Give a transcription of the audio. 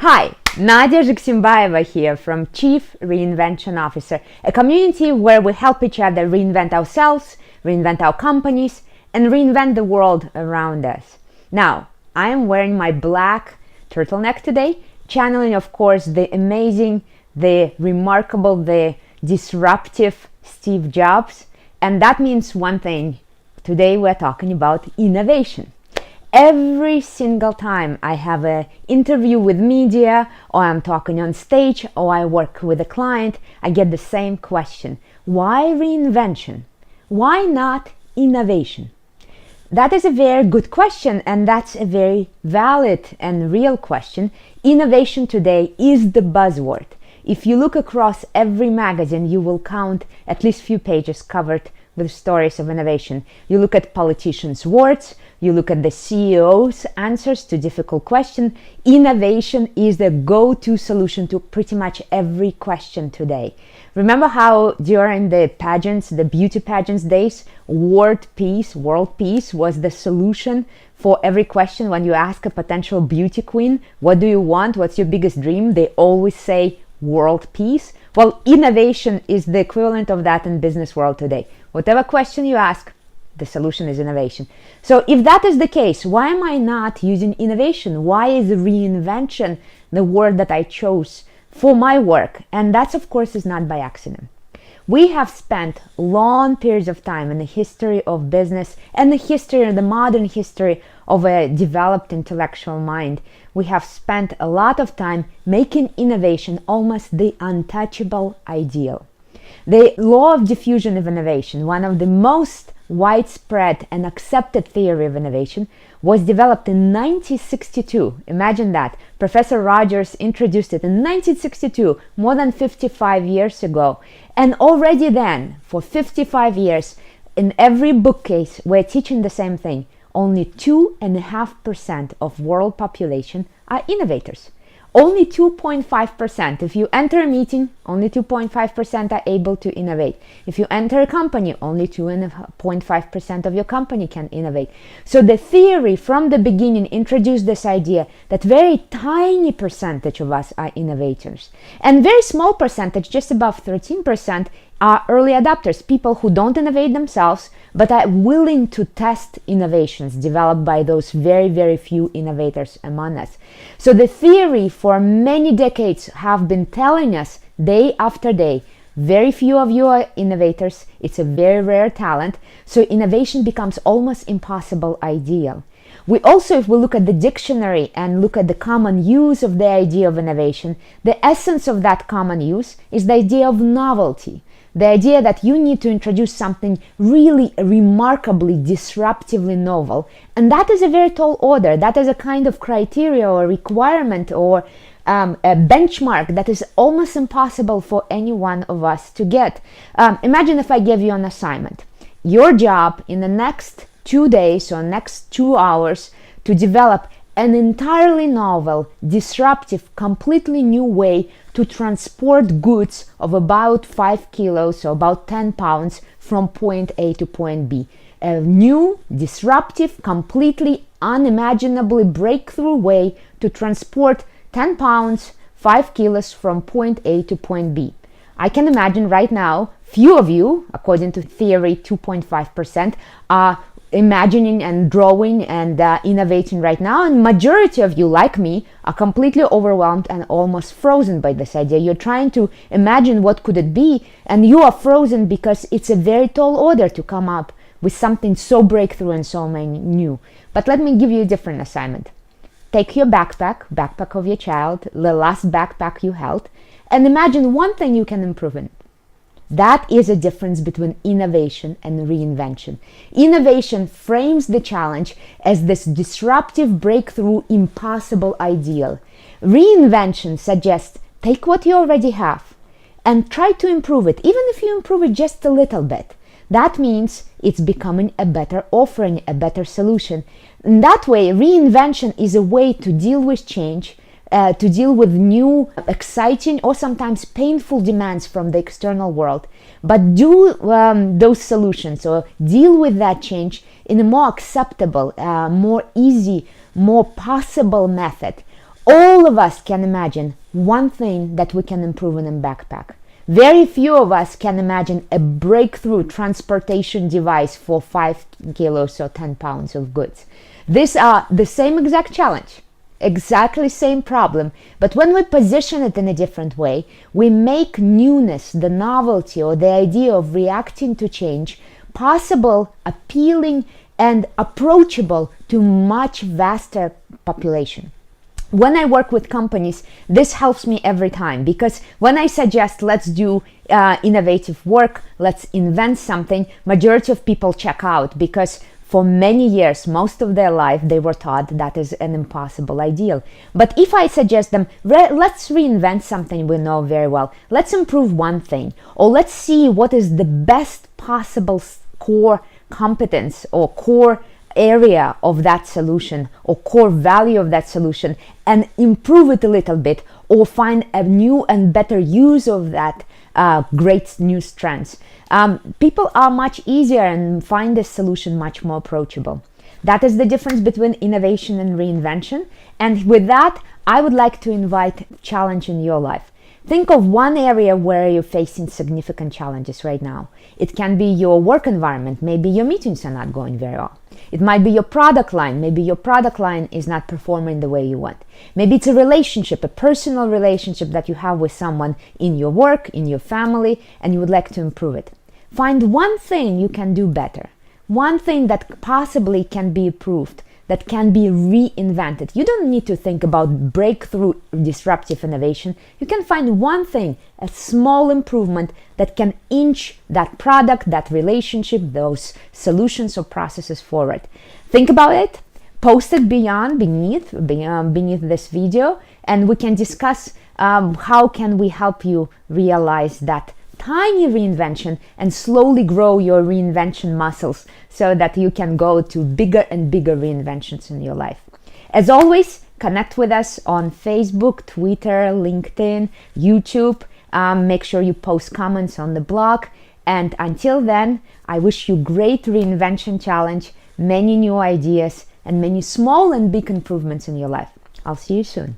Hi, Nadya Zhexembayeva here from Chief Reinvention Officer, a community where we help each other reinvent ourselves, reinvent our companies, and reinvent the world around us. Now, I am wearing my black turtleneck today, channeling, of course, the amazing, the remarkable, the disruptive Steve Jobs. And that means one thing. Today we're talking about innovation. Every single time I have an interview with media, or I'm talking on stage, or I work with a client, I get the same question. Why reinvention? Why not innovation? That is a very good question, and that's a very valid and real question. Innovation today is the buzzword. If you look across every magazine, you will count at least few pages covered with stories of innovation. You look at politicians' words, you look at the CEO's answers to difficult questions. Innovation is the go-to solution to pretty much every question today. Remember how during the pageants, the beauty pageants days, world peace was the solution for every question. When you ask a potential beauty queen, what do you want? What's your biggest dream? They always say world peace. Well, innovation is the equivalent of that in business world today. Whatever question you ask, the solution is innovation. So if that is the case, why am I not using innovation? Why is reinvention the word that I chose for my work? And that's, of course, is not by accident. We have spent long periods of time in the history of business and the modern history of a developed intellectual mind. We have spent a lot of time making innovation almost the untouchable ideal. The law of diffusion of innovation, one of the most widespread and accepted theory of innovation, was developed in 1962. Imagine that. Professor Rogers introduced it in 1962, more than 55 years ago. And already then, for 55 years, in every bookcase, we're teaching the same thing. Only 2.5% of world population are innovators. Only 2.5%. If you enter a meeting, only 2.5% are able to innovate. If you enter a company, only 2.5% of your company can innovate. So the theory from the beginning introduced this idea that very tiny percentage of us are innovators. And very small percentage, just above 13%, are early adopters, people who don't innovate themselves, but are willing to test innovations developed by those very, very few innovators among us. So the theory for many decades have been telling us day after day, very few of you are innovators, it's a very rare talent, so innovation becomes almost impossible ideal. We also, if we look at the dictionary and look at the common use of the idea of innovation, the essence of that common use is the idea of novelty. The idea that you need to introduce something really remarkably, disruptively novel. And that is a very tall order. That is a kind of criteria or requirement or a benchmark that is almost impossible for any one of us to get. Imagine if I gave you an assignment. Your job in the next 2 days or next 2 hours to develop an entirely novel, disruptive, completely new way to transport goods of about 5 kilos or about 10 pounds from point A to point B. A new, disruptive, completely unimaginably breakthrough way to transport 10 pounds, 5 kilos from point A to point B. I can imagine right now, few of you, according to theory 2.5%, are imagining and drawing and innovating right now, and majority of you, like me, are completely overwhelmed and almost frozen by this idea. You're trying to imagine what could it be, and you are frozen because it's a very tall order to come up with something so breakthrough and so many new. But let me give you a different assignment. Take your backpack of your child, the last backpack you held, and imagine one thing you can improve in. That is a difference between innovation and reinvention. Innovation frames the challenge as this disruptive breakthrough impossible ideal. Reinvention suggests take what you already have and try to improve it, even if you improve it just a little bit. That means it's becoming a better offering, a better solution. In that way, reinvention is a way to deal with change, to deal with new, exciting, or sometimes painful demands from the external world, but do those solutions or deal with that change in a more acceptable, more easy, more possible method. All of us can imagine one thing that we can improve in a backpack. Very few of us can imagine a breakthrough transportation device for 5 kilos or 10 pounds of goods. These are the same exact challenge, exactly same problem, but when we position it in a different way, we make newness, the novelty or the idea of reacting to change possible, appealing, and approachable to much vaster population. When I work with companies, this helps me every time, because when I suggest let's do innovative work, let's invent something, majority of people check out, because for many years, most of their life, they were taught that is an impossible ideal. But if I suggest them, let's reinvent something we know very well, let's improve one thing, or let's see what is the best possible core competence or core area of that solution or core value of that solution, and improve it a little bit, or find a new and better use of that great new strengths, people are much easier and find this solution much more approachable. That is the difference between innovation and reinvention. And with that, I would like to invite challenge in your life. Think of one area where you're facing significant challenges right now. It can be your work environment. Maybe your meetings are not going very well. It might be your product line. Maybe your product line is not performing the way you want. Maybe it's a relationship, a personal relationship that you have with someone in your work, in your family, and you would like to improve it. Find one thing you can do better. One thing that possibly can be improved, that can be reinvented. You don't need to think about breakthrough disruptive innovation. You can find one thing, a small improvement that can inch that product, that relationship, those solutions or processes forward. Think about it, post it beneath this video, and we can discuss how can we help you realize that tiny reinvention and slowly grow your reinvention muscles so that you can go to bigger and bigger reinventions in your life. As always, connect with us on Facebook, Twitter, LinkedIn, YouTube. Make sure you post comments on the blog. And until then, I wish you great reinvention challenge, many new ideas, and many small and big improvements in your life. I'll see you soon.